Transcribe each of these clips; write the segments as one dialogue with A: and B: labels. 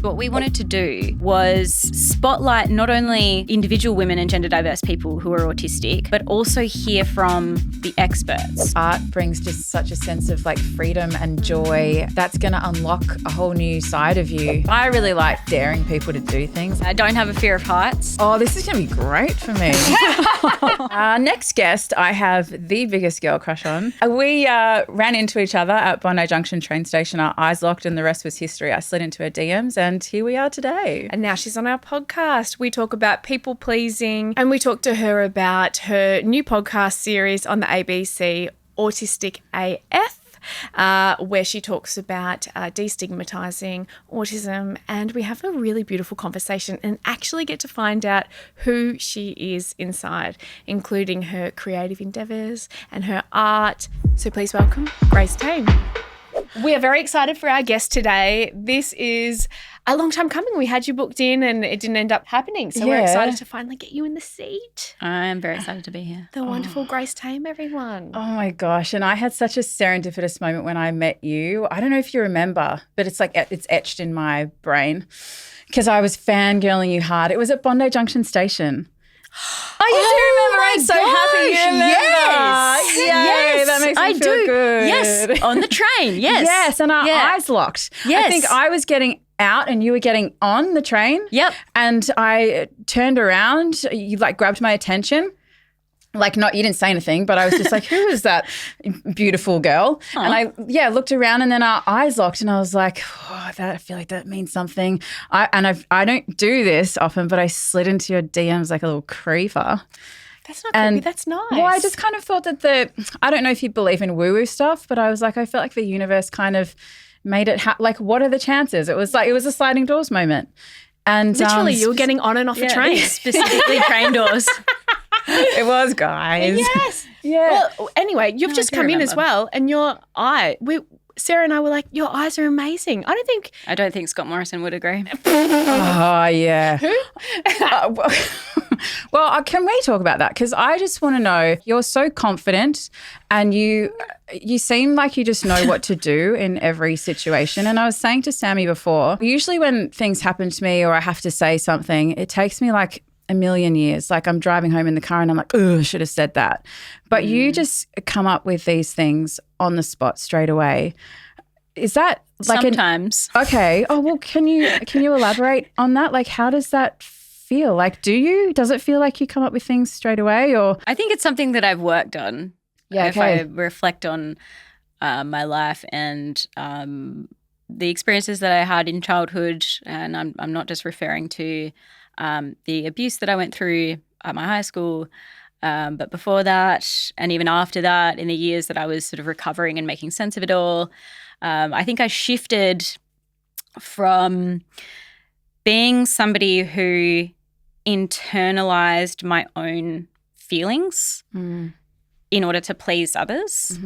A: What we wanted to do was spotlight not only individual women and gender diverse people who are autistic, but also hear from the experts.
B: Art brings just such a sense of like freedom and joy. That's going to unlock a whole new side of you. I really like daring people to do things.
A: I don't have a fear of heights.
B: Oh, this is going to be great for me. Next guest, I have the biggest girl crush on. We ran into each other at Bondi Junction train station. Our eyes locked and the rest was history. I slid into her DMs and here we are today.
C: And now she's on our podcast. We talk about people pleasing and we talk to her about her new podcast series on the ABC, Autistic AF. Where she talks about destigmatising autism, and we have a really beautiful conversation and actually get to find out who she is inside, including her creative endeavours and her art. So please welcome Grace Tame. We are very excited for our guest today. This is a long time coming. We had you booked in and it didn't end up happening. So we're excited to finally get you in the seat.
A: I'm very excited to be here.
C: The wonderful Grace Tame, everyone.
B: Oh my gosh. And I had such a serendipitous moment when I met you. I don't know if you remember, but it's like it's etched in my brain because I was fangirling you hard. It was at Bondi Junction Station. Oh, you do remember? I'm so happy you remember.
A: Yes,
B: that makes me
A: I
B: feel
A: do.
B: good.
A: Yes, on the train. Yes.
B: Yes, and our eyes locked.
A: Yes.
B: I think I was getting out and you were getting on the train.
A: Yep.
B: And I turned around. You like grabbed my attention. Like you didn't say anything, but I was just like, who is that beautiful girl? Aww. And I looked around and then our eyes locked and I was like, I feel like that means something. I don't do this often, but I slid into your DMs like a little creeper.
C: That's not creepy, that's nice.
B: Well, I just kind of thought that I don't know if you believe in woo-woo stuff, but I was like, I felt like the universe kind of made it, what are the chances? It was a sliding doors moment. And
C: literally you were getting on and off a train.
A: Specifically train doors.
B: It was, guys.
C: Yes.
B: Yeah.
C: Well, anyway, you've just come in as well, and your eye. Sarah and I were like, your eyes are amazing. I don't think
A: Scott Morrison would agree.
B: Oh, yeah.
C: Who?
B: Well, can we talk about that? Because I just want to know, you're so confident and you seem like you just know what to do in every situation. And I was saying to Sammy before, usually when things happen to me or I have to say something, it takes me like a million years. Like I'm driving home in the car and I'm like, I should have said that. But you just come up with these things on the spot straight away. Is that like
A: sometimes?
B: Okay. Oh, well, can you elaborate on that? Like, how does that feel? Like, does it feel like you come up with things straight away or?
A: I think it's something that I've worked on.
B: Yeah.
A: If I reflect on my life and the experiences that I had in childhood, and I'm not just referring to the abuse that I went through at my high school, but before that and even after that, in the years that I was sort of recovering and making sense of it all, I think I shifted from being somebody who internalized my own feelings in order to please others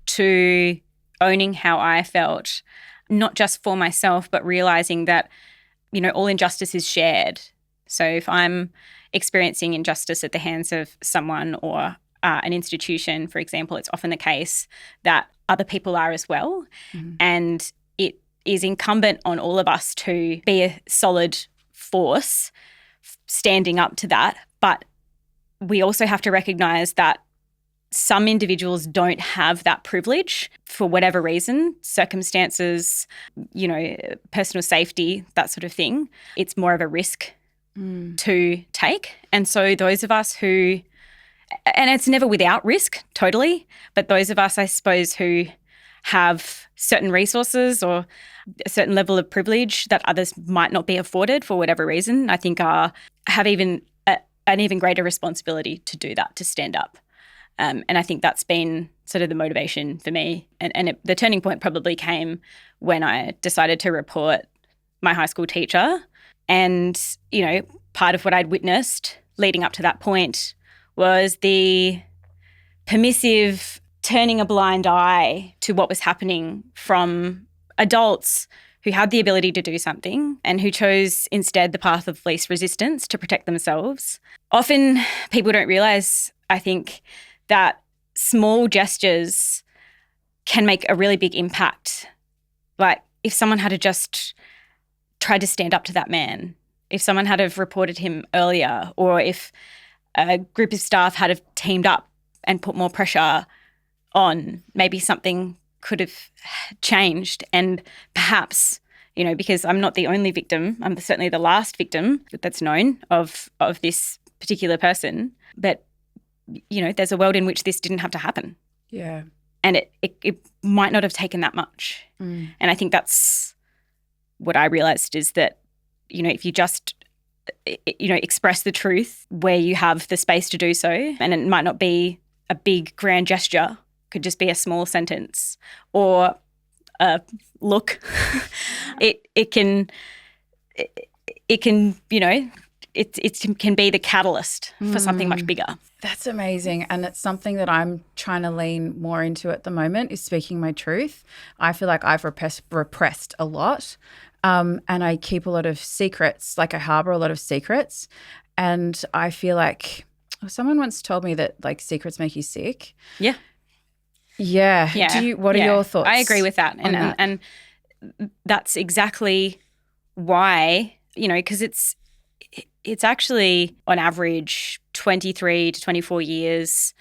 A: to owning how I felt, not just for myself, but realizing that, all injustice is shared. So if I'm experiencing injustice at the hands of someone or an institution, for example, it's often the case that other people are as well. And it is incumbent on all of us to be a solid force standing up to that. But we also have to recognise that some individuals don't have that privilege for whatever reason, circumstances, personal safety, that sort of thing. It's more of a risk to take. And so those of us who, and it's never without risk, totally, but those of us, I suppose, who have certain resources or a certain level of privilege that others might not be afforded for whatever reason, I think have an even greater responsibility to do that, to stand up. And I think that's been sort of the motivation for me. And the turning point probably came when I decided to report my high school teacher. And, part of what I'd witnessed leading up to that point was the permissive turning a blind eye to what was happening from adults who had the ability to do something and who chose instead the path of least resistance to protect themselves. Often people don't realise, I think, that small gestures can make a really big impact. Like if someone had to just tried to stand up to that man, if someone had have reported him earlier, or if a group of staff had have teamed up and put more pressure on, maybe something could have changed. And perhaps, because I'm not the only victim, I'm certainly the last victim that's known of this particular person, but, there's a world in which this didn't have to happen.
B: Yeah.
A: And it might not have taken that much. And I think that's what I realised, is that, if you just, express the truth where you have the space to do so, and it might not be a big grand gesture, could just be a small sentence or a look. It can be the catalyst for something much bigger.
B: That's amazing. And it's something that I'm trying to lean more into at the moment, is speaking my truth. I feel like I've repressed a lot, and I keep a lot of secrets, like I harbor a lot of secrets. And I feel like someone once told me that like secrets make you sick.
A: Yeah.
B: Yeah. What are your thoughts?
A: I agree with that. And that's exactly why, because it's actually on average 23 to 24 years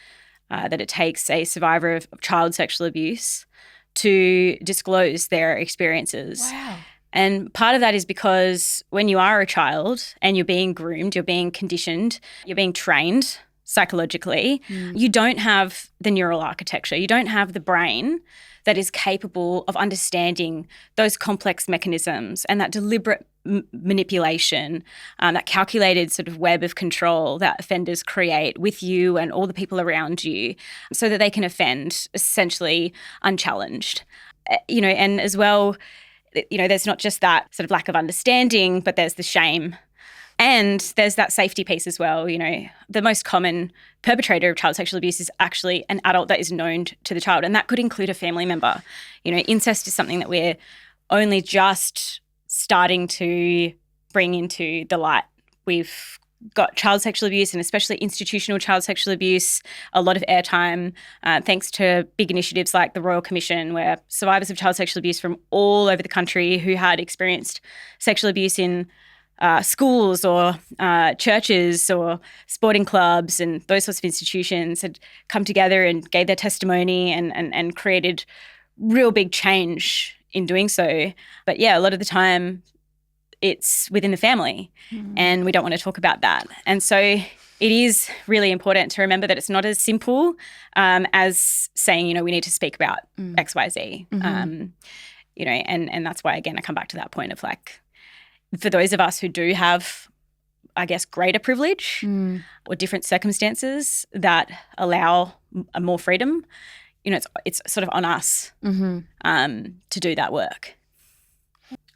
A: that it takes a survivor of child sexual abuse to disclose their experiences.
B: Wow.
A: And part of that is because when you are a child and you're being groomed, you're being conditioned, you're being trained psychologically, you don't have the neural architecture. You don't have the brain that is capable of understanding those complex mechanisms and that deliberate manipulation, that calculated sort of web of control that offenders create with you and all the people around you so that they can offend essentially unchallenged. And as well, there's not just that sort of lack of understanding, but there's the shame. And there's that safety piece as well. The most common perpetrator of child sexual abuse is actually an adult that is known to the child, and that could include a family member. Incest is something that we're only just starting to bring into the light. We've got child sexual abuse, and especially institutional child sexual abuse, a lot of airtime thanks to big initiatives like the Royal Commission, where survivors of child sexual abuse from all over the country who had experienced sexual abuse in schools or churches or sporting clubs and those sorts of institutions had come together and gave their testimony and created real big change in doing so. But yeah, a lot of the time it's within the family and we don't want to talk about that. And so it is really important to remember that it's not as simple as saying, we need to speak about X, Y, Z. And that's why, again, I come back to that point of like, for those of us who do have, I guess, greater privilege or different circumstances that allow more freedom, it's sort of on us to do that work.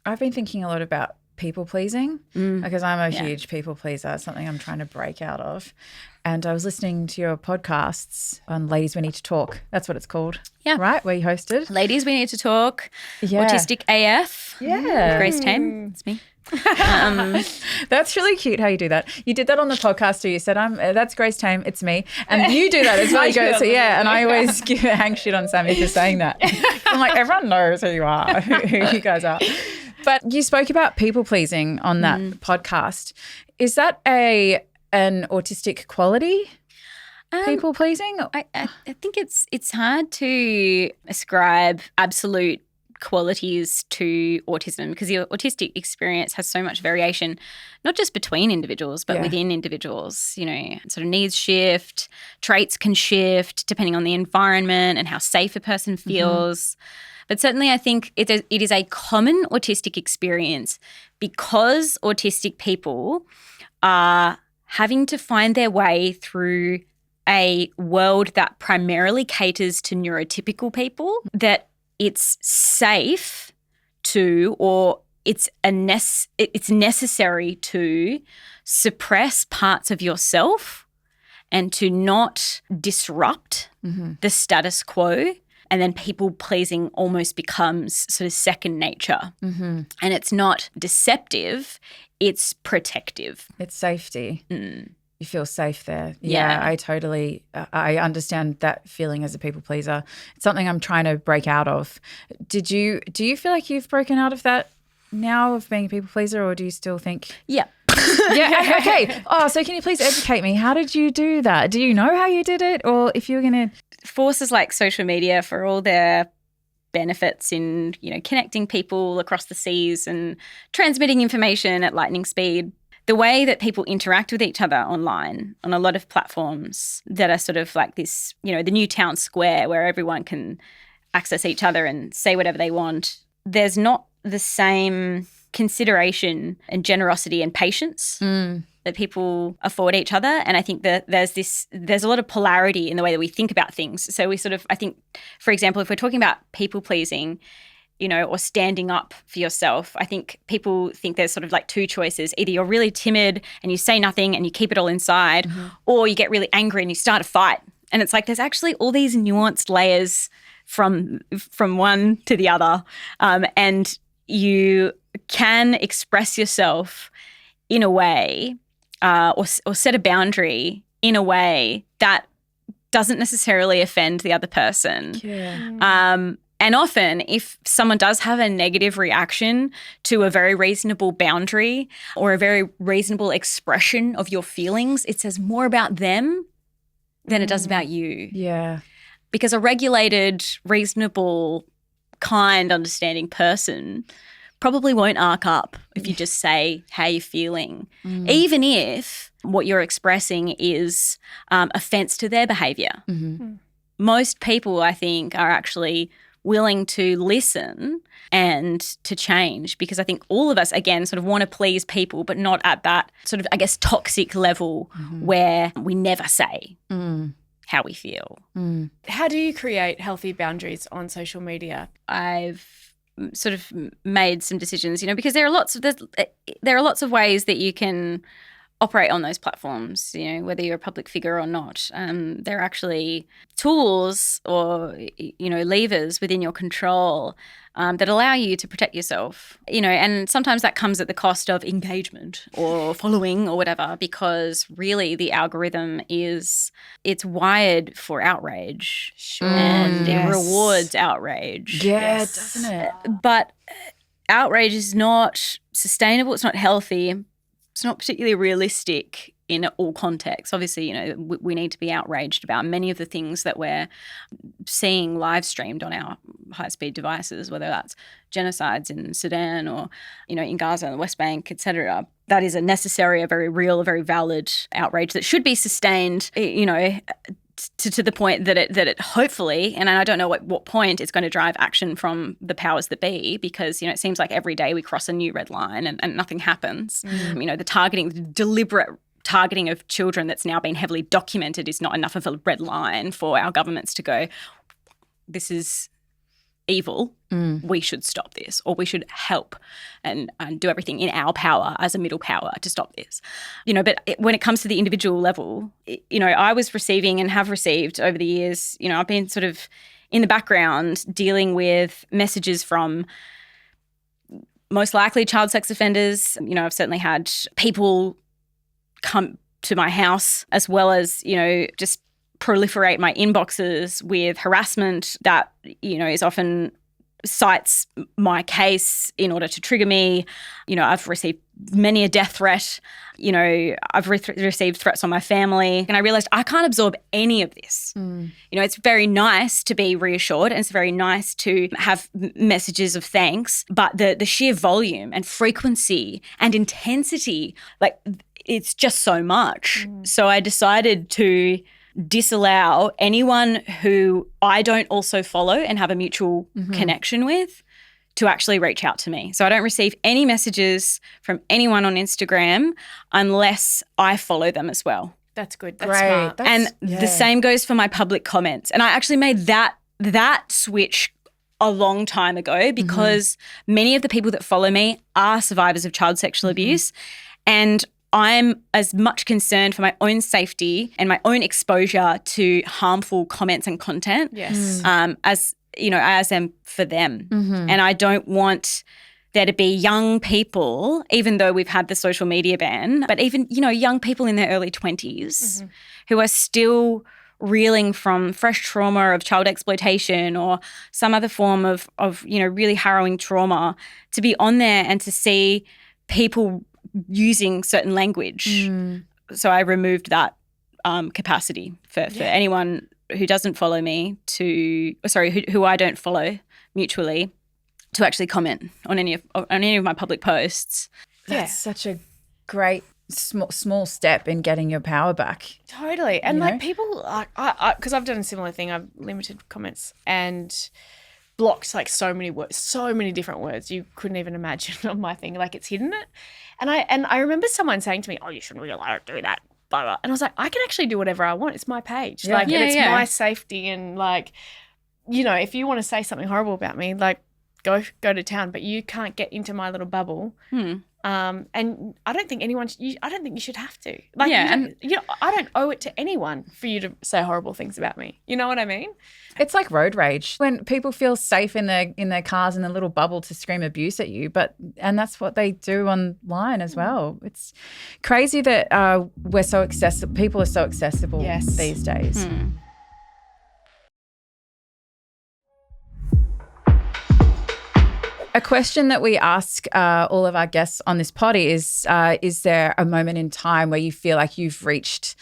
B: I've been thinking a lot about people pleasing because I'm a huge people pleaser. It's something I'm trying to break out of. And I was listening to your podcasts on Ladies We Need to Talk. That's what it's called. Yeah. Right? Where you hosted.
A: Ladies We Need to Talk. Yeah. Autistic AF.
B: Yeah.
A: Grace Tame. It's me.
B: That's really cute how you do that. You did that on the podcast too. You said, that's Grace Tame, it's me. And you do that as well. You go, so yeah, and I always hang shit on Sammy for saying that. I'm like, everyone knows who you are, who you guys are. But you spoke about people pleasing on that podcast. Is that an autistic quality? People pleasing?
A: I think it's hard to ascribe absolute qualities to autism because the autistic experience has so much variation, not just between individuals, but within individuals. Sort of needs shift, traits can shift depending on the environment and how safe a person feels. But certainly I think it is a common autistic experience because autistic people are having to find their way through a world that primarily caters to neurotypical people, that it's safe to, or it's necessary to suppress parts of yourself and to not disrupt the status quo. And then people pleasing almost becomes sort of second nature. And it's not deceptive, it's protective.
B: It's safety. You feel safe there. Yeah, I understand that feeling as a people pleaser. It's something I'm trying to break out of. Do you feel like you've broken out of that now of being a people pleaser, or do you still think?
A: Yeah.
B: Yeah. Okay. Oh, so can you please educate me? How did you do that? Do you know how you did it, or if you were going to?
A: Forces like social media, for all their benefits in, connecting people across the seas and transmitting information at lightning speed, the way that people interact with each other online on a lot of platforms that are sort of like this, the new town square where everyone can access each other and say whatever they want, there's not the same consideration and generosity and patience that people afford each other. And I think that there's a lot of polarity in the way that we think about things. So we sort of, I think, for example, if we're talking about people pleasing, or standing up for yourself, I think people think there's sort of like two choices. Either you're really timid and you say nothing and you keep it all inside, or you get really angry and you start a fight. And it's like there's actually all these nuanced layers from one to the other. And you can express yourself in a way or set a boundary in a way that doesn't necessarily offend the other person.
B: Yeah.
A: And often if someone does have a negative reaction to a very reasonable boundary or a very reasonable expression of your feelings, it says more about them than it does about you.
B: Yeah.
A: Because a regulated, reasonable, kind, understanding person probably won't arc up if you just say how you're feeling, even if what you're expressing is offense to their behaviour. Most people, I think, are actually willing to listen and to change, because I think all of us, again, sort of want to please people, but not at that sort of, I guess, toxic level where we never say how we feel.
C: How do you create healthy boundaries on social media?
A: I've sort of made some decisions, because there are lots of ways that you can operate on those platforms, whether you're a public figure or not. There are actually tools or, levers within your control that allow you to protect yourself, and sometimes that comes at the cost of engagement or following or whatever, because really the algorithm it's wired for outrage.
C: Sure.
A: And it rewards outrage.
B: Yeah, doesn't it?
A: But outrage is not sustainable. It's not healthy. It's not particularly realistic in all contexts. Obviously, we need to be outraged about many of the things that we're seeing live streamed on our high-speed devices, whether that's genocides in Sudan or, in Gaza and the West Bank, etc. That is a necessary, a very real, a very valid outrage that should be sustained, to the point that it hopefully, and I don't know at what point it's going to drive action from the powers that be, because, it seems like every day we cross a new red line and nothing happens. The deliberate targeting of children that's now been heavily documented is not enough of a red line for our governments to go, this is evil, we should stop this, or we should help and do everything in our power as a middle power to stop this. But when it comes to the individual level, I was receiving and have received over the years, I've been sort of in the background dealing with messages from most likely child sex offenders. I've certainly had people come to my house, as well as, just proliferate my inboxes with harassment that, is often cites my case in order to trigger me. I've received many a death threat. I've received threats on my family. And I realised I can't absorb any of this. It's very nice to be reassured, and it's very nice to have messages of thanks, but the sheer volume and frequency and intensity, like, it's just so much. So I decided to disallow anyone who I don't also follow and have a mutual connection with to actually reach out to me. So I don't receive any messages from anyone on Instagram unless I follow them as well.
C: That's good. That's smart.
A: The same goes for my public comments. And I actually made that switch a long time ago, because many of the people that follow me are survivors of child sexual abuse, and I'm as much concerned for my own safety and my own exposure to harmful comments and content as am for them. And I don't want there to be young people, even though we've had the social media ban, but even, young people in their early 20s who are still reeling from fresh trauma of child exploitation or some other form of really harrowing trauma, to be on there and to see people using certain language. So I removed that capacity for anyone who doesn't follow me who I don't follow mutually, to actually comment on any of my public posts.
B: That's such a great small step in getting your power back.
C: Totally. And like people, because I've done a similar thing. I've limited comments and blocked like so many words, so many different words you couldn't even imagine on my thing. Like it's hidden it. And I remember someone saying to me, "Oh, you shouldn't really let her do that." Blah, blah. And I was like, I can actually do whatever I want. It's my page. And it's my safety. And like, if you want to say something horrible about me, like go to town, but you can't get into my little bubble. And I don't think I don't think you should have to. Like, I don't owe it to anyone for you to say horrible things about me. You know what I mean?
B: It's like road rage when people feel safe in their cars in a little bubble to scream abuse at you, and that's what they do online as well. It's crazy that we're so accessible. People are so accessible these days. A question that we ask all of our guests on this pod is there a moment in time where you feel like you've reached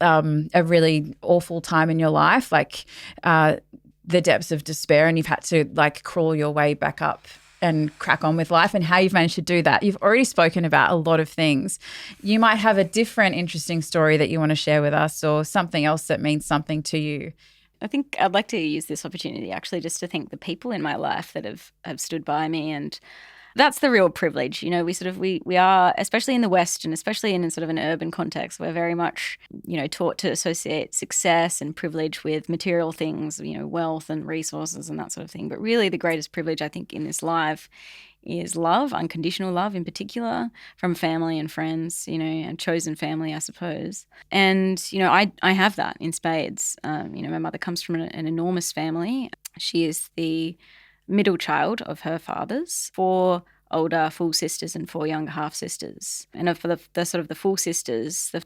B: a really awful time in your life, like the depths of despair, and you've had to like crawl your way back up and crack on with life, and how you've managed to do that? You've already spoken about a lot of things. You might have a different interesting story that you want to share with us, or something else that means something to you.
A: I think I'd like to use this opportunity actually just to thank the people in my life that have stood by me, and that's the real privilege. We are, especially in the West and especially in sort of an urban context, we're very much, taught to associate success and privilege with material things, wealth and resources and that sort of thing. But really the greatest privilege I think in this life is love, unconditional love in particular, from family and friends, and chosen family, I suppose. And, I have that in spades. My mother comes from an enormous family. She is the middle child of her fathers, 4 older full sisters and 4 younger half sisters. And for the sort of the full sisters, the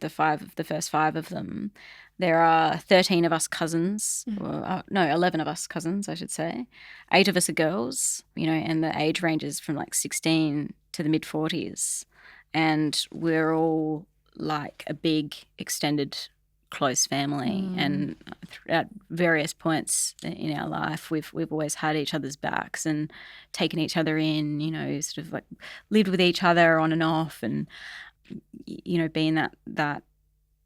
A: first 5 of them, there are 13 of us cousins, 11 of us cousins, I should say. 8 of us are girls, and the age ranges from like 16 to the mid-40s. And we're all like a big, extended, close family. And at various points in our life, we've always had each other's backs and taken each other in, sort of like lived with each other on and off, and, being that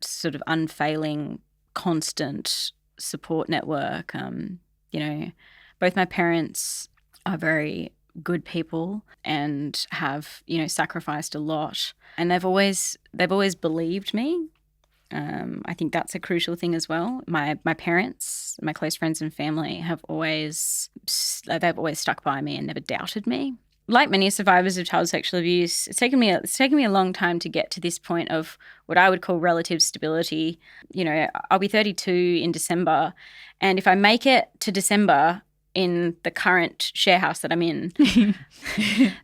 A: sort of unfailing, constant support network. Both my parents are very good people and have, sacrificed a lot, and they've always believed me. I think that's a crucial thing as well. My parents, my close friends and family they've always stuck by me and never doubted me. Like many survivors of child sexual abuse, it's taken me a long time to get to this point of what I would call relative stability. I'll be 32 in December, and if I make it to December in the current share house that I'm in,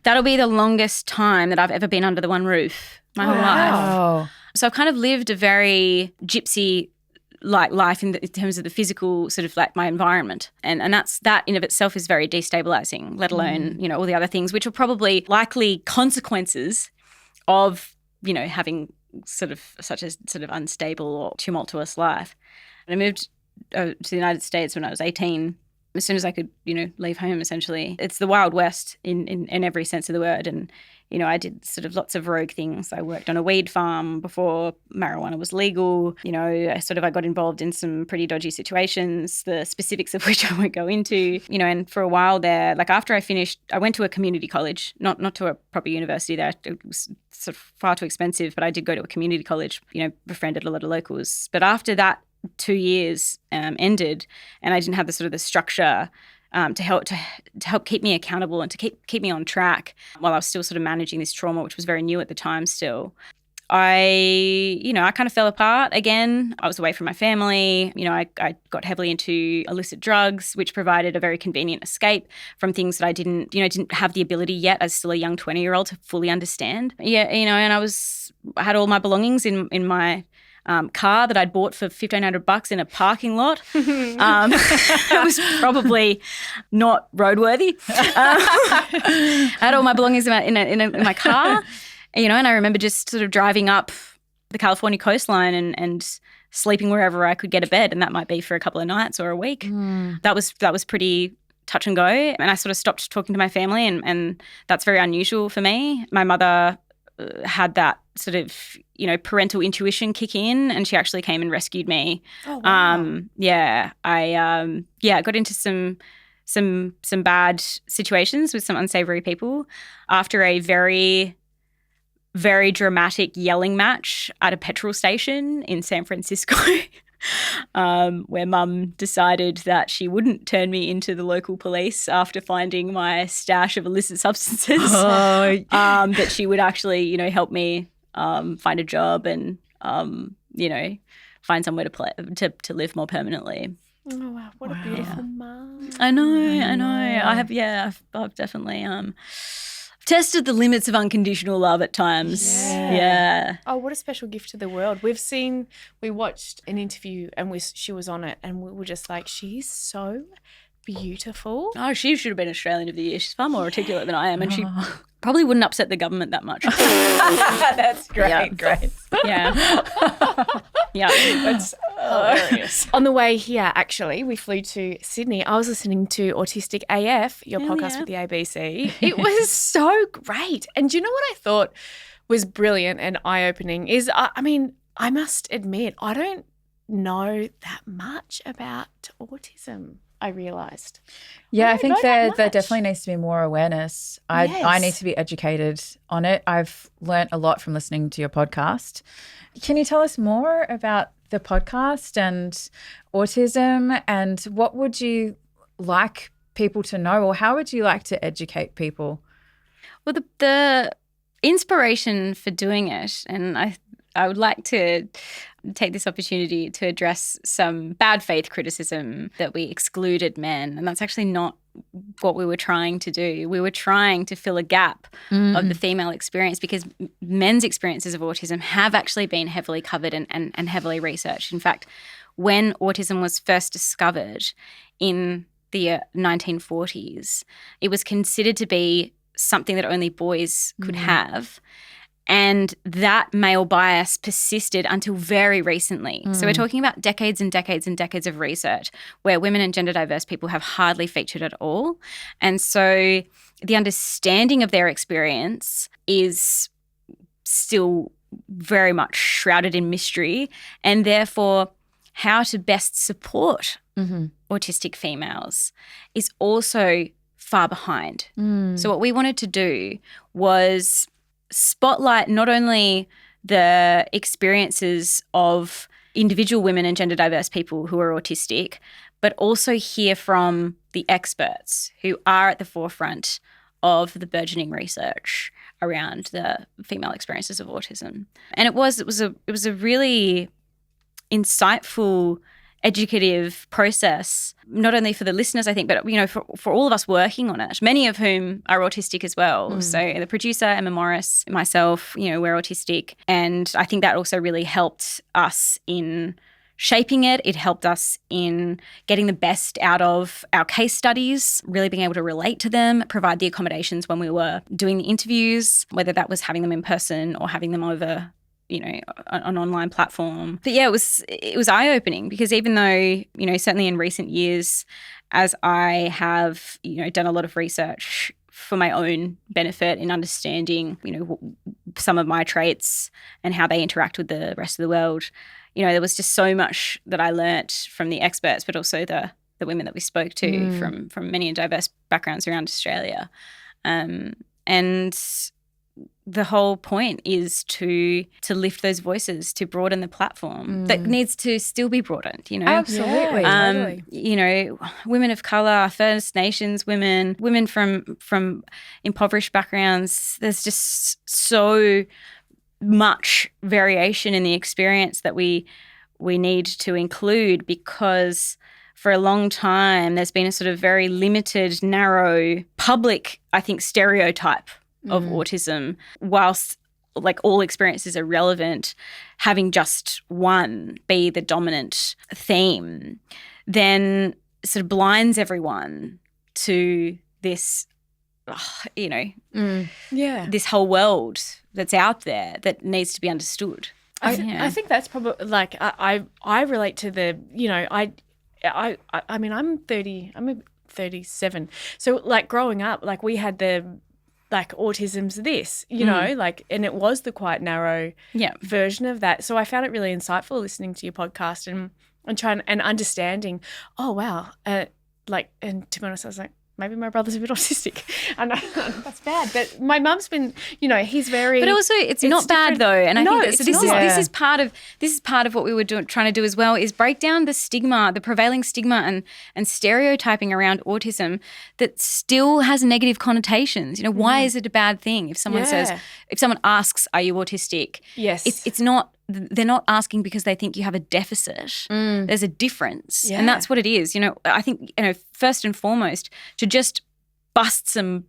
A: that'll be the longest time that I've ever been under the one roof my whole life. So I've kind of lived a very gypsy like life in terms of the physical sort of like my environment. And that in of itself is very destabilizing, let alone, all the other things which are probably likely consequences of, having sort of such a sort of unstable or tumultuous life. And I moved to the United States when I was 18, as soon as I could, leave home essentially. It's the Wild West in every sense of the word. And, I did sort of lots of rogue things. I worked on a weed farm before marijuana was legal. I got involved in some pretty dodgy situations, the specifics of which I won't go into. And for a while there, like after I finished, I went to a community college, not to a proper university there. It was sort of far too expensive, but I did go to a community college, befriended a lot of locals. But after that 2 years ended and I didn't have the structure to help keep me accountable and to keep me on track while I was still sort of managing this trauma, which was very new at the time still. I kind of fell apart again. I was away from my family. I got heavily into illicit drugs, which provided a very convenient escape from things that I didn't have the ability yet as still a young 20-year-old to fully understand. And I had all my belongings in my car that I'd bought for $1,500 in a parking lot. It was probably not roadworthy. I had all my belongings in my car, and I remember just sort of driving up the California coastline and sleeping wherever I could get a bed, and that might be for a couple of nights or a week. That was pretty touch and go, and I sort of stopped talking to my family, and that's very unusual for me. My mother had that sort of, parental intuition kick in, and she actually came and rescued me.
C: Oh, wow.
A: I got into some bad situations with some unsavory people after a very, very dramatic yelling match at a petrol station in San Francisco. Where Mum decided that she wouldn't turn me into the local police after finding my stash of illicit substances, that she would actually, help me find a job and, find somewhere to live more permanently.
C: Oh, wow. What a beautiful mum.
A: I know. I've definitely tested the limits of unconditional love at times. Yeah.
C: Oh, what a special gift to the world. We watched an interview and she was on it, and we were just like, she's so beautiful.
A: Oh, she should have been Australian of the Year. She's far more articulate than I am, and she probably wouldn't upset the government that much.
B: That's great.
A: Yeah.
B: Great.
A: Yeah. Yeah.
C: That's hilarious. On the way here, actually, we flew to Sydney. I was listening to Autistic AF, your podcast with the ABC. It was so great. And do you know what I thought was brilliant and eye-opening is, I must admit, I don't know that much about autism, I realised.
B: Yeah, I think there definitely needs to be more awareness. I need to be educated on it. I've learnt a lot from listening to your podcast. Can you tell us more about the podcast and autism, and what would you like people to know, or how would you like to educate people?
A: Well, the inspiration for doing it, and I would like to take this opportunity to address some bad faith criticism that we excluded men, and that's actually not what we were trying to do. We were trying to fill a gap of the female experience, because men's experiences of autism have actually been heavily covered and heavily researched. In fact, when autism was first discovered in the 1940s, it was considered to be something that only boys could have. And that male bias persisted until very recently. So we're talking about decades and decades and decades of research where women and gender diverse people have hardly featured at all. And so the understanding of their experience is still very much shrouded in mystery, and therefore how to best support autistic females is also far behind. So what we wanted to do was spotlight not only the experiences of individual women and gender diverse people who are autistic, but also hear from the experts who are at the forefront of the burgeoning research around the female experiences of autism. And it was a really insightful, educative process, not only for the listeners, I think, but for all of us working on it, many of whom are autistic as well. So the producer, Emma Morris, myself, we're autistic, and I think that also really helped us in shaping it. It helped us in getting the best out of our case studies, really being able to relate to them, provide the accommodations when we were doing the interviews, whether that was having them in person or having them over an online platform. But yeah, it was eye-opening, because even though, certainly in recent years, as I have, done a lot of research for my own benefit in understanding, some of my traits and how they interact with the rest of the world, there was just so much that I learnt from the experts, but also the women that we spoke to from many diverse backgrounds around Australia. And the whole point is to lift those voices, to broaden the platform that needs to still be broadened,
B: Absolutely.
C: Totally.
A: Women of colour, First Nations women from impoverished backgrounds, there's just so much variation in the experience that we need to include, because for a long time there's been a sort of very limited, narrow, public, I think, stereotype of autism, whilst like all experiences are relevant, having just one be the dominant theme then sort of blinds everyone to this, this whole world that's out there that needs to be understood.
C: I think that's probably like I relate to the I mean I'm 30, I'm 37, so like growing up, like we had the like autism's this, like, and it was the quite narrow version of that. So I found it really insightful listening to your podcast and trying and understanding. Oh wow, and to be honest, I was like, maybe my brother's a bit autistic. I know that's bad, but my mum's been, he's very.
A: But also, it's not bad though, and I think that, so this is part of what we were trying to do as well, is break down the stigma, the prevailing stigma and stereotyping around autism that still has negative connotations. Why is it a bad thing if someone if someone asks, "Are you autistic?"
C: Yes,
A: it's not. They're not asking because they think you have a deficit. There's a difference. And that's what it is. I think, first and foremost, to just bust some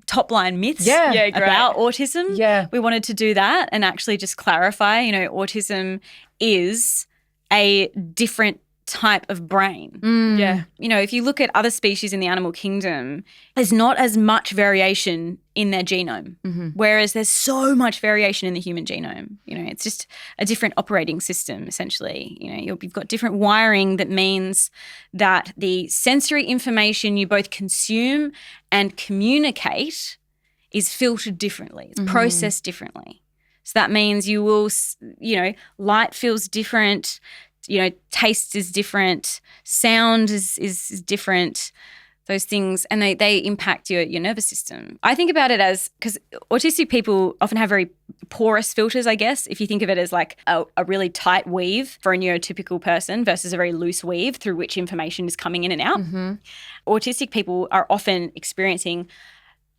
A: top line myths about autism.
B: Yeah.
A: We wanted to do that and actually just clarify, autism is a different type of brain.
C: Yeah.
A: If you look at other species in the animal kingdom, there's not as much variation in their genome, whereas there's so much variation in the human genome. It's just a different operating system, essentially. You've got different wiring that means that the sensory information you both consume and communicate is filtered differently. It's processed differently. So that means you will, light feels different, taste is different, sound is different, those things, and they impact your nervous system. I think about it as, because autistic people often have very porous filters, I guess, if you think of it as like a really tight weave for a neurotypical person versus a very loose weave through which information is coming in and out. Autistic people are often experiencing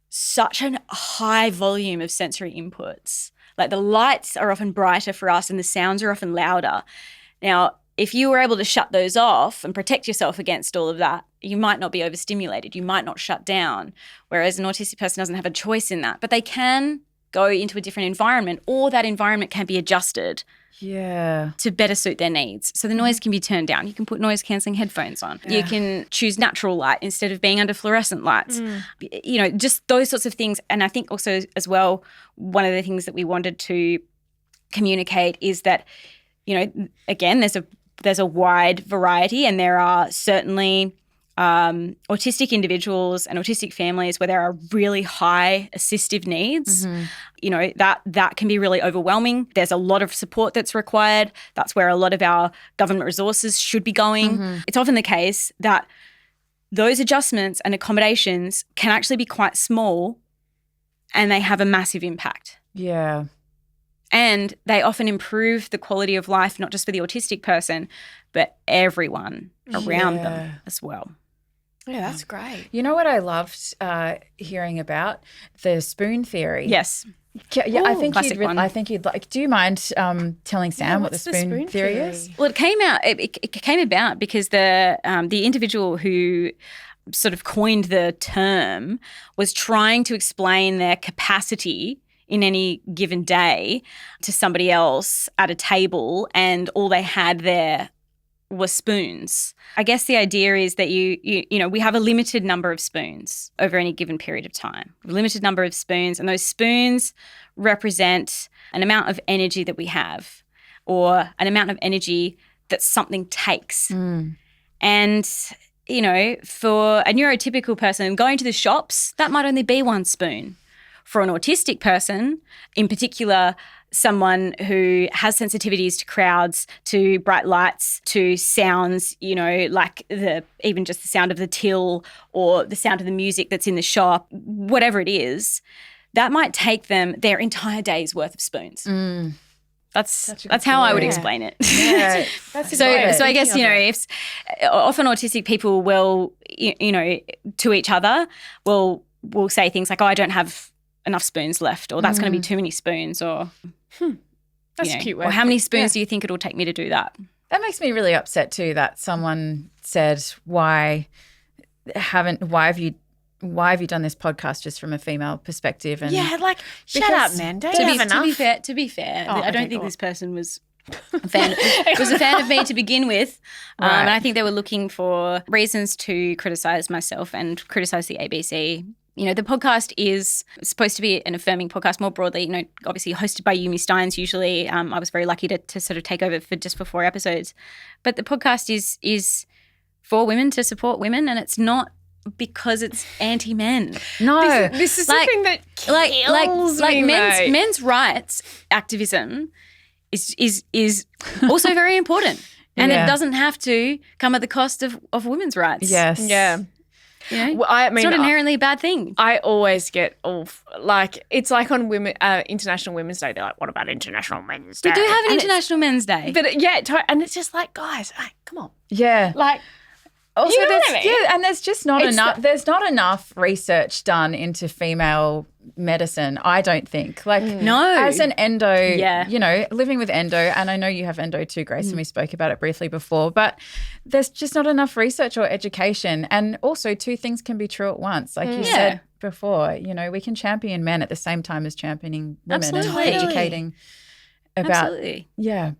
A: such a high volume of sensory inputs. Like the lights are often brighter for us and the sounds are often louder. Now, if you were able to shut those off and protect yourself against all of that, you might not be overstimulated. You might not shut down, whereas an autistic person doesn't have a choice in that. But they can go into a different environment, or that environment can be adjusted to better suit their needs. So the noise can be turned down. You can put noise-cancelling headphones on. You can choose natural light instead of being under fluorescent lights. Just those sorts of things. And I think also as well, one of the things that we wanted to communicate is that, again, there's a wide variety, and there are certainly autistic individuals and autistic families where there are really high assistive needs. That can be really overwhelming. There's a lot of support that's required. That's where a lot of our government resources should be going. It's often the case that those adjustments and accommodations can actually be quite small, and they have a massive impact.
B: Yeah.
A: And they often improve the quality of life, not just for the autistic person, but everyone around them as well.
C: Yeah, that's great.
B: You know what I loved hearing about? The spoon theory.
A: Yes.
B: Yeah, I think
A: classic one.
B: I think you'd like. Do you mind telling Sam what the spoon theory is?
A: Well, it came about because the individual who sort of coined the term was trying to explain their capacity in any given day to somebody else at a table, and all they had there were spoons. I guess the idea is that we have a limited number of spoons over any given period of time. A limited number of spoons, and those spoons represent an amount of energy that we have, or an amount of energy that something takes. And for a neurotypical person going to the shops, that might only be one spoon. For an autistic person, in particular, someone who has sensitivities to crowds, to bright lights, to sounds, like even just the sound of the till or the sound of the music that's in the shop, whatever it is, that might take them their entire day's worth of spoons. That's how I would explain it.
B: Yeah, that's
A: so I guess, if often autistic people will, to each other will say things like, "Oh, I don't have enough spoons left," or "That's going to be too many spoons," or
C: that's a cute way.
A: Or "How many spoons do you think it'll take me to do that?"
B: That makes me really upset too, that someone said, why have you why have you done this podcast just from a female perspective? And
C: Yeah, like, shut
B: because
C: up, man. Don't
A: To
C: you
A: be,
C: have enough?
A: to be fair,
C: Oh,
A: I
C: okay,
A: don't think
C: go
A: this person was a fan of me to begin with.
B: Right.
A: And I think they were looking for reasons to criticize myself and criticize the ABC. You know, the podcast is supposed to be an affirming podcast more broadly, you know, obviously hosted by Yumi Steins usually. I was very lucky to sort of take over for 4 episodes. But the podcast is for women to support women, and it's not because it's anti-men.
B: no,
C: This is
A: Like-
C: something that kills
A: like
C: me, mate.
A: men's rights activism is also very important. And
B: Yeah.
A: it doesn't have to come at the cost of women's rights.
B: yes.
C: Yeah.
A: You know?
C: Well, I mean,
A: it's not inherently a bad thing.
C: I always get like, it's like on International Women's Day. They're like, what about International Men's Day?
A: We do have an
C: And
A: International Men's Day.
C: But and it's just like, guys, hey, come on.
B: Yeah.
C: Like,
B: Also,
C: you know
B: there's,
C: what I mean?
B: yeah, and there's just not
C: It's
B: enough. There's not enough research done into female medicine. I don't think. Like,
A: No.
B: as an endo,
A: Yeah.
B: you know, living with endo, and I know you have endo too, Grace, and we spoke about it briefly before. But there's just not enough research or education, and also 2 things can be true at once, like you
A: Yeah.
B: said before. You know, we can champion men at the same time as championing women
A: Absolutely.
B: and educating about
A: Absolutely.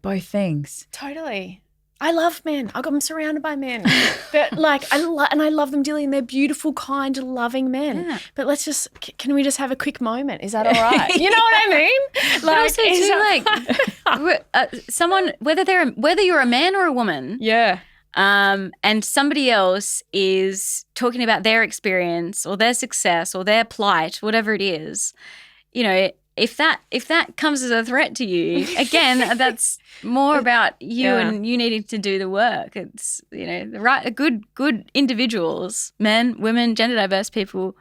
B: both things.
C: totally. I love men. I'm surrounded by men. But like, I love them dearly, and they're beautiful, kind, loving men.
A: Yeah.
C: But let's just, can we just have a quick moment? Is that all right? You know what I mean?
A: But also
C: is
A: too, like someone, whether you're a man or a woman,
C: yeah.
A: and somebody else is talking about their experience or their success or their plight, whatever it is, you know, if that comes as a threat to you, again, that's more about you
C: Yeah.
A: and you needing to do the work. It's, you know, good individuals, men, women, gender diverse people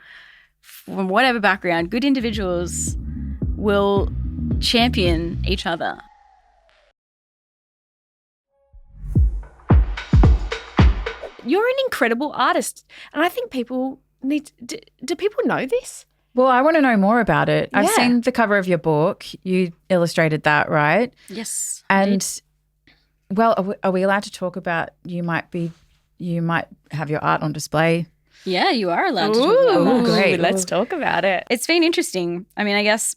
A: from whatever background, good individuals will champion each other.
C: You're an incredible artist. And I think people need, do people know this?
B: Well, I want to know more about it. I've
C: Yeah.
B: seen the cover of your book. You illustrated that, right?
A: Yes.
B: And well, are we allowed to talk about you might have your art on display?
A: Yeah, you are allowed to talk about
B: Ooh,
A: that.
B: great.
C: Let's talk about it.
A: It's been interesting. I mean, I guess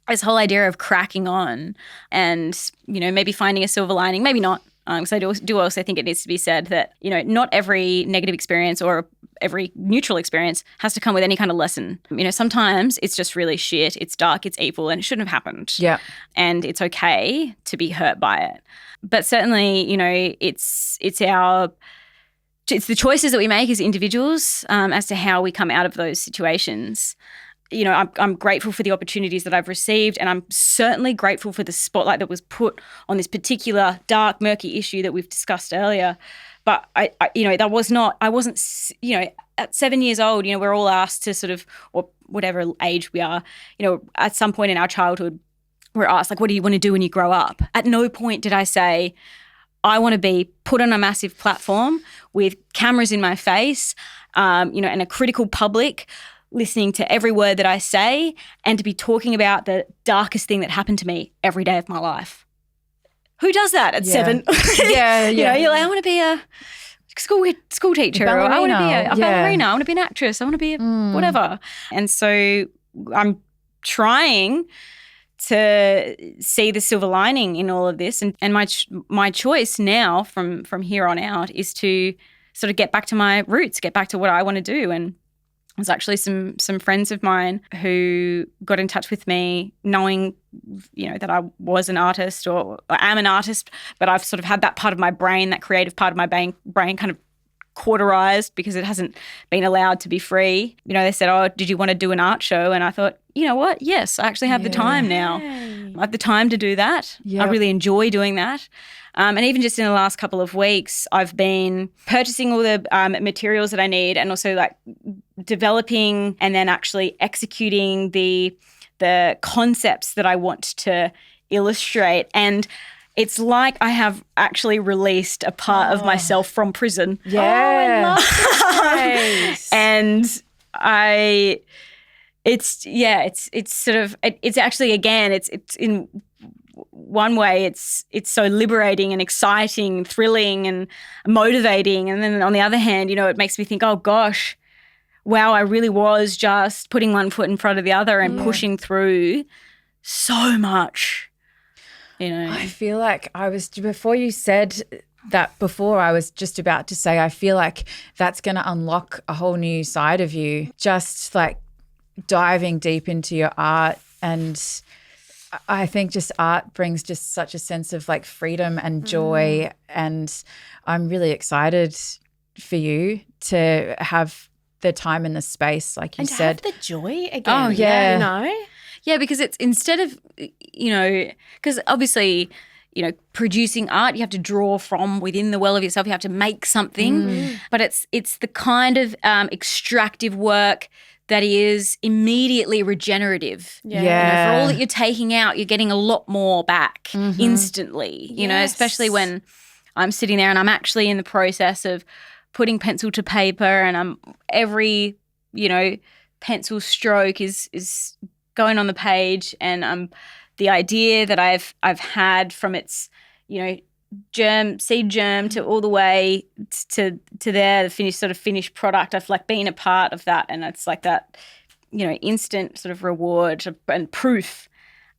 A: this whole idea of cracking on and, you know, maybe finding a silver lining, maybe not. Because I do also think it needs to be said that, you know, not every negative experience or every neutral experience has to come with any kind of lesson. You know, sometimes it's just really shit, it's dark, it's evil, and it shouldn't have happened.
B: Yeah.
A: And it's okay to be hurt by it. But certainly, you know, it's the choices that we make as individuals as to how we come out of those situations. You know, I'm grateful for the opportunities that I've received, and I'm certainly grateful for the spotlight that was put on this particular dark, murky issue that we've discussed earlier. But I you know, I wasn't, you know, at 7 years old, you know, we're all asked to sort of, or whatever age we are, you know, at some point in our childhood, we're asked, like, what do you want to do when you grow up? At no point did I say, I want to be put on a massive platform with cameras in my face, you know, and a critical public listening to every word that I say, and to be talking about the darkest thing that happened to me every day of my life. Who does that at 7?
B: Yeah,
A: You know,
B: yeah.
A: you're like, I want to be a school teacher, or I want to be a
B: Ballerina, yeah.
A: ballerina, I want to be an actress, I want to be a whatever. And so I'm trying to see the silver lining in all of this, and my choice now from here on out is to sort of get back to my roots, get back to what I want to do. And there's actually some friends of mine who got in touch with me knowing, you know, that I was an artist or am an artist, but I've sort of had that part of my brain, that creative part of my brain kind of cauterized because it hasn't been allowed to be free. You know, they said, oh, did you want to do an art show? And I thought, you know what? Yes, I actually have the time now. I have the time to do that.
B: Yep.
A: I really enjoy doing that. And even just in the last couple of weeks, I've been purchasing all the materials that I need, and also like developing and then actually executing the concepts that I want to illustrate. And it's like I have actually released a part of myself from prison.
B: Yeah.
A: And it's sort of, it's actually, again, it's in one way it's so liberating and exciting, thrilling and motivating. And then on the other hand, you know, it makes me think, oh gosh, wow, I really was just putting one foot in front of the other and pushing through so much, you know.
B: I feel like before you said that before, I was just about to say, I feel like that's going to unlock a whole new side of you, just like diving deep into your art. And I think just art brings just such a sense of like freedom and joy. And I'm really excited for you to have the time and the space, like you
C: and
B: said.
C: to have the joy again.
B: Oh, yeah.
C: You know?
A: Yeah, because it's instead of, you know, because obviously, you know, producing art, you have to draw from within the well of yourself. You have to make something, but it's the kind of extractive work that is immediately regenerative.
C: Yeah.
A: You know, for all that you're taking out, you're getting a lot more back instantly. You know, especially when I'm sitting there and I'm actually in the process of putting pencil to paper, and every, you know, pencil stroke is going on the page, and the idea that I've had from its, you know, seed germ to all the way to there, the finished product. I've like been a part of that, and it's like that, you know, instant sort of reward and proof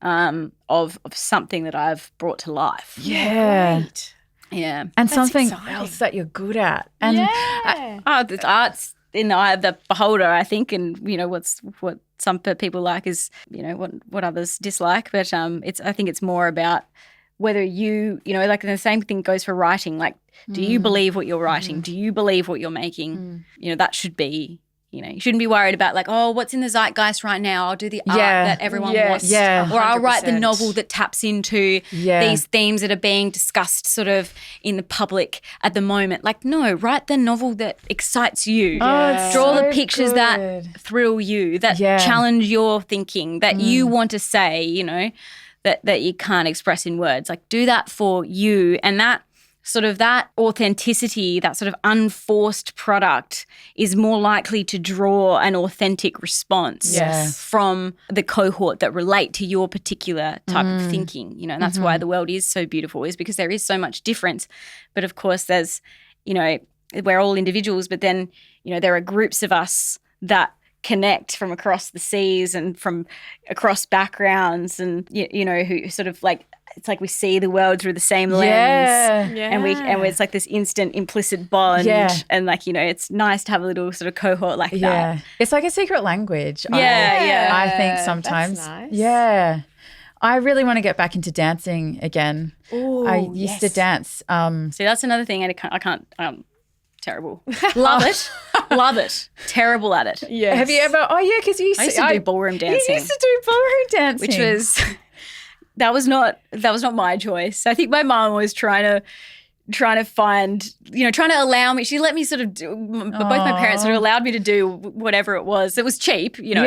A: of something that I've brought to life.
B: Yeah.
C: Great.
A: Yeah.
B: And
C: That's
B: something
C: exciting.
B: else that you're good at. And
A: The art's in the eye of the beholder, I think, and you know what some people like is, you know, what others dislike. But I think it's more about whether you know, like the same thing goes for writing. Like, do you believe what you're writing? Do you believe what you're making? You know, that should be. You know, you shouldn't be worried about like, oh, what's in the zeitgeist right now? I'll do the art that everyone wants.
B: Yeah.
A: Or I'll write the
C: 100%.
A: novel that taps into these themes that are being discussed sort of in the public at the moment. Like, no, write the novel that excites you.
B: it's
A: Draw
B: so
A: the pictures
B: good.
A: that thrill you, that challenge your thinking, that you want to say, you know, that you can't express in words. Like, do that for you. And that sort of that authenticity, that sort of unforced product is more likely to draw an authentic response from the cohort that relate to your particular type of thinking, you know, and that's why the world is so beautiful, is because there is so much difference. But of course there's, you know, we're all individuals, but then, you know, there are groups of us that connect from across the seas and from across backgrounds, and you know, who sort of like, it's like we see the world through the same lens, and it's like this instant implicit bond, and like, you know, it's nice to have a little sort of cohort like that.
B: It's like a secret language.
A: I
B: I think sometimes.
C: That's nice.
B: Yeah. I really want to get back into dancing again.
C: Ooh,
B: I used to dance.
A: See, that's another thing I can't terrible. Love it. Love it. Terrible at it.
C: Yes.
B: Have you ever? Oh yeah, because
A: I used to do ballroom dancing.
B: You used to do ballroom dancing,
A: which was that was not my choice. I think my mom was trying to find, you know, trying to allow me. She let me sort of do, both my parents sort of allowed me to do whatever it was. It was cheap, you know,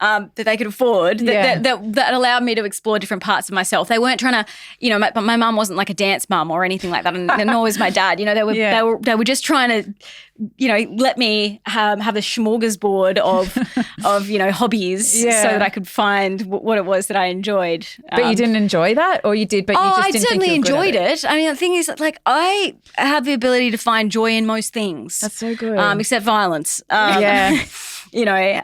A: that they could afford, that allowed me to explore different parts of myself. They weren't trying to, you know, my mum wasn't like a dance mum or anything like that, and nor was my dad. You know, they were just trying to, you know, let me have a smorgasbord of you know, hobbies, so that I could find what it was that I enjoyed.
B: But you didn't enjoy that, or you did, but you just didn't
A: certainly
B: think you were good
A: enjoyed
B: at it.
A: it. I mean, the thing is, like, I have the ability to find joy in most things.
B: That's so good.
A: Except violence. You know,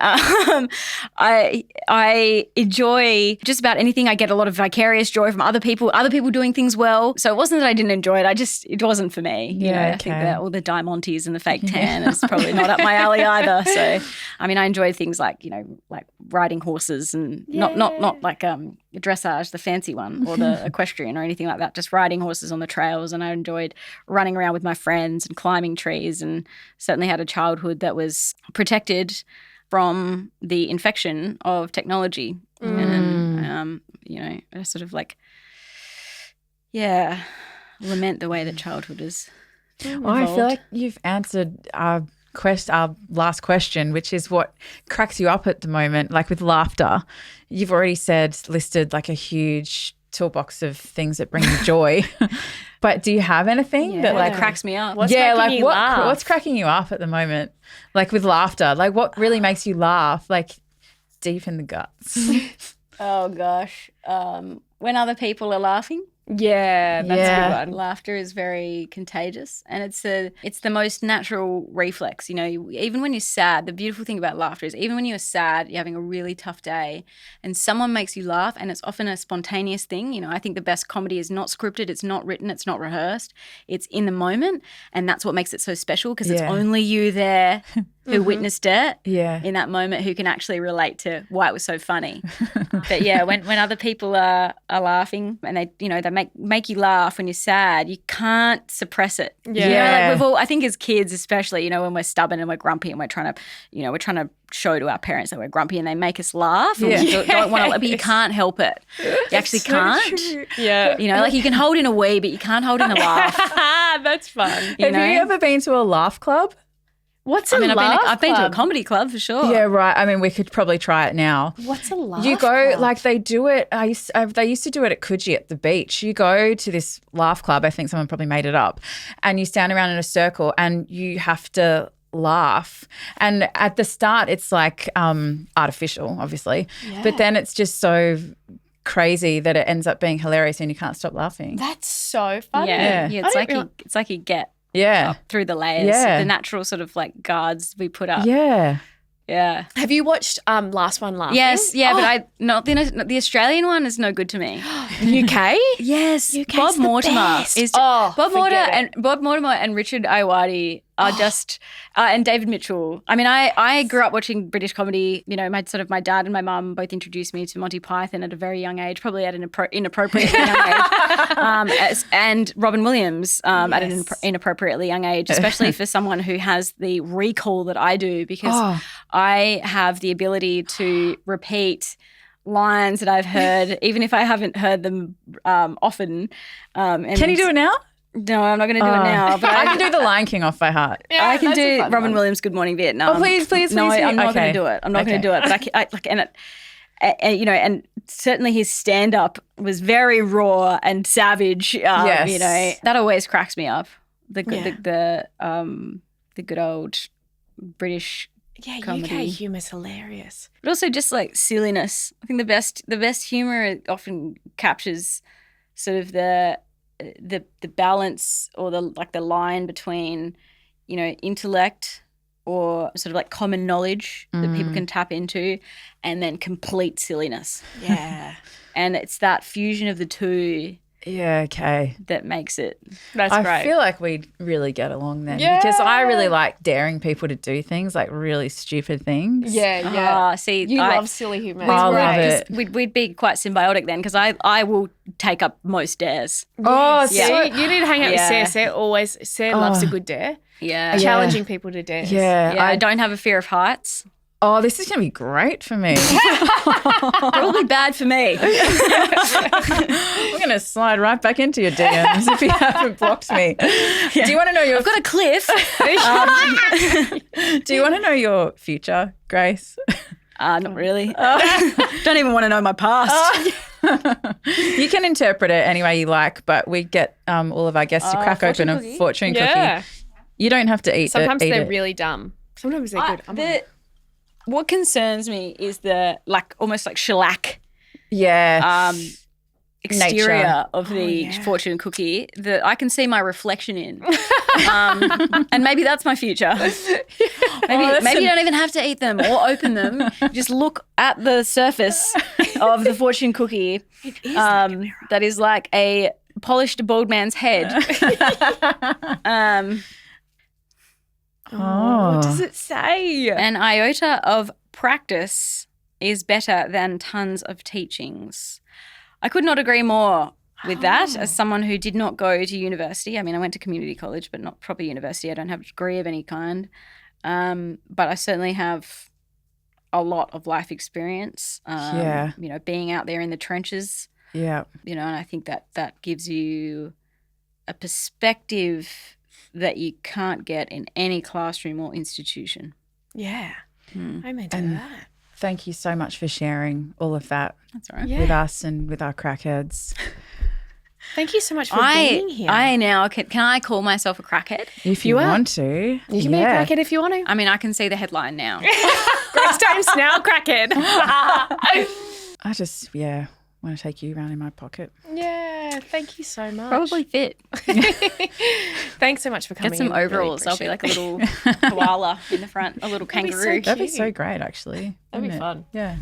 A: I enjoy just about anything. I get a lot of vicarious joy from other people doing things well. So it wasn't that I didn't enjoy it. It wasn't for me. You know, I think that all the Diamontes and the fake tan is probably not up my alley either. So, I mean, I enjoyed things like, you know, like riding horses and not like dressage, the fancy one, or the equestrian or anything like that, just riding horses on the trails. And I enjoyed running around with my friends and climbing trees, and certainly had a childhood that was protected from the infection of technology. And, you know, I sort of like, lament the way that childhood is
B: Oh, I feel like you've answered our last question, which is what cracks you up at the moment, like with laughter. You've already listed like a huge toolbox of things that bring you joy. But do you have anything that like
A: cracks me up?
C: What's making you laugh?
B: What's cracking you up at the moment? Like with laughter, like what really makes you laugh, like deep in the guts?
A: Oh gosh, when other people are laughing.
C: Yeah, that's
B: Yeah.
C: a good one.
A: Laughter is very contagious, and it's the most natural reflex. You know, even when you're sad, the beautiful thing about laughter is even when you're sad, you're having a really tough day, and someone makes you laugh, and it's often a spontaneous thing. You know, I think the best comedy is not scripted, it's not written, it's not rehearsed, it's in the moment, and that's what makes it so special because it's
B: Yeah.
A: only you there who witnessed it
B: Yeah.
A: in that moment who can actually relate to why it was so funny. But yeah, when other people are laughing and they make you laugh when you're sad, you can't suppress it.
C: Yeah.
A: You know, like we've all, I think as kids especially, you know, when we're stubborn and we're grumpy and we're trying to show to our parents that we're grumpy and they make us laugh and we don't want to, but you can't help it. You actually can't.
C: Yeah.
A: You know, like you can hold in a wee, but you can't hold in a laugh.
C: That's fun.
A: You
B: Have
A: know?
B: you ever been to a laugh club?
C: What's a
A: I've
C: laugh
A: been to a
C: club?
A: comedy club for sure.
B: Yeah, right. I mean, we could probably try it now.
C: What's a laugh
B: You go
C: club?
B: like they do it. They used to do it at Coogee at the beach. You go to this laugh club. I think someone probably made it up, and you stand around in a circle and you have to laugh. And at the start, it's like artificial, obviously, but then it's just so crazy that it ends up being hilarious and you can't stop laughing.
C: That's so funny.
A: Yeah,
B: Yeah.
A: it's like you get
B: Yeah,
A: through the layers,
B: Yeah.
A: the natural sort of like guards we put up.
B: yeah.
A: Yeah.
C: Have you watched Last One Laughing?
A: Yes, yeah,
C: Oh,
A: but the Australian one is no good to me.
C: UK?
A: Yes,
C: UK's
A: Bob
C: the
A: Mortimer
C: best.
A: is
C: Oh,
A: Bob
C: forget
A: Mortimer and Richard Ayoade are just and David Mitchell. I mean, I grew up watching British comedy. You know, my dad and my mum both introduced me to Monty Python at a very young age, probably at an inappropriately young age, and Robin Williams at an inappropriately young age, especially for someone who has the recall that I do because I have the ability to repeat lines that I've heard, even if I haven't heard them often. And
B: Can you do it now?
A: No, I'm not going to do it now. But
B: I can do the Lion King off by heart.
C: Yeah,
A: I can
C: that's a
A: do
C: fun
A: Robin
C: one.
A: Williams' Good Morning Vietnam.
B: Oh, please,
A: No,
B: please.
A: I'm not going
B: Okay.
A: to do it. I'm not going
B: Okay.
A: to do it. But you know, and certainly his stand-up was very raw and savage.
B: Yes.
A: You know, that always cracks me up. The
C: Yeah.
A: good old British.
C: Yeah,
A: Comedy.
C: UK humour's hilarious.
A: But also just like silliness. I think the best humor often captures sort of the balance or the line between, you know, intellect or sort of like common knowledge that people can tap into and then complete silliness.
C: Yeah.
A: And it's that fusion of the two
B: Yeah, okay.
A: that makes it.
C: That's
B: I
C: great.
B: feel like we'd really get along then
C: Yeah.
B: because I really like daring people to do things, like really stupid things.
C: yeah.
A: See,
C: You
A: I
C: love silly humour.
B: I love
A: Right,
B: it.
A: 'cause we'd be quite symbiotic then because I will take up most dares.
B: Oh,
C: Yeah.
B: so
C: You need to hang out
A: Yeah.
C: with Sarah. Sarah loves a good dare.
A: Yeah.
C: Challenging people to dare.
B: yeah.
A: I don't have a fear of heights.
B: Oh, this is going to be great for me.
A: Probably bad for me.
B: I'm going to slide right back into your DMs if you haven't blocked me. Do you want to know your
A: I've got a cliff.
B: Do you want to know your future, Grace?
A: Not really. Don't even want to know my past.
B: You can interpret it any way you like, but we get all of our guests to crack
A: fortune
B: open
A: cookie?
B: a fortune
C: Yeah.
B: cookie. You don't have to eat
C: Sometimes
B: it.
C: they're really dumb. Sometimes they're good.
A: What concerns me is the almost like shellac exterior
B: Nature.
A: of the fortune cookie that I can see my reflection in. And maybe that's my future. Maybe you don't even have to eat them or open them. Just look at the surface of the fortune cookie that is like a polished bald man's head.
C: What does it say?
A: An iota of practice is better than tons of teachings. I could not agree more with that as someone who did not go to university. I mean, I went to community college, but not proper university. I don't have a degree of any kind. But I certainly have a lot of life experience, you know, being out there in the trenches,
B: Yeah.
A: you know, and I think that gives you a perspective that you can't get in any classroom or institution.
C: Yeah. I meant to
B: And-
C: that.
B: Thank you so much for sharing all of that
A: That's all right.
C: Yeah.
B: with us and with our crackheads.
C: Thank you so much for being here.
A: I now can I call myself a crackhead?
B: If you
C: are.
B: want to.
C: You can be a crackhead if you want to.
A: I mean, I can see the headline now.
C: Grace Tame's now crackhead.
B: I just, want to take you around in my pocket.
C: Yeah, thank you so much.
A: Probably fit.
C: Thanks so much for coming.
A: Get some
C: in. Really
A: overalls. I'll be
C: appreciate
A: like a
C: it.
A: little koala in the front, a little
C: That'd be so
A: kangaroo.
C: cute.
B: That'd be so great, actually.
C: That'd be
B: wouldn't it?
C: fun.
B: Yeah.